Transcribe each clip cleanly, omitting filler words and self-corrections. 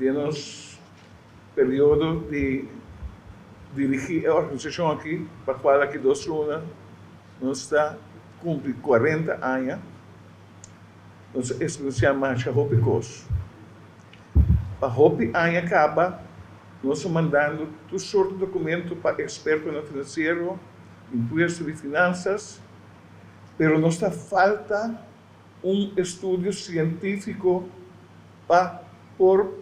de nosso período de dirigir a organização aqui, para a qual aqui dos lunas, nós está cumprir 40 anos, nós experienciamos a Hopi Coast. A Hopi ano acaba, nós estamos mandando todo sorte de documento para expertos no financeiro, imposto de finanças, pero nos está falta estudo científico para por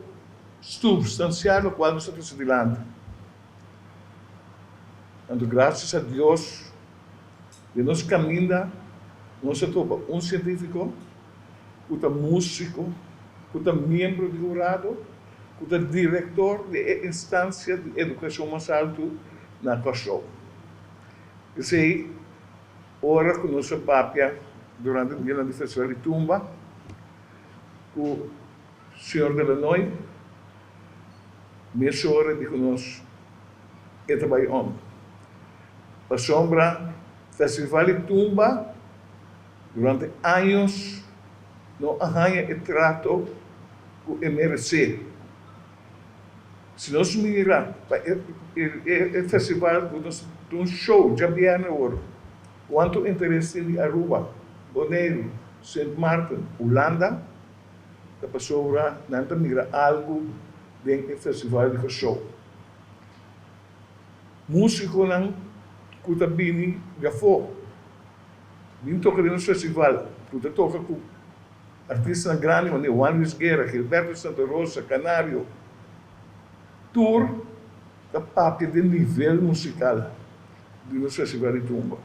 substanciar o qual nós estamos adiante. Então, graças a Deus, de nós caminha, nós temos científico, músico, membro de jurado, diretor de instância de educação mais alto na Kosovo. Isso aí, ora com nossa papia, durante o dia do festival de Tumba, o senhor de Illinois, minha senhora diz conosco, e trabalhamos. A sombra, festival de Tumba, durante anos, não arranha o trato com o MRC. Se nós mirarmos o festival, um show, já vieram agora, quanto interesse de Aruba, Bonaire, Saint Martin, Holanda, a pessoa não mira algo dentro do festival de show. Músico não, que bini gafo, vim tocar no festival, que toca com artistas grandes, como Juan Luis Guerra, Gilberto Santa Rosa, Canário, tour da papel de nível musical do Festival de Tumba.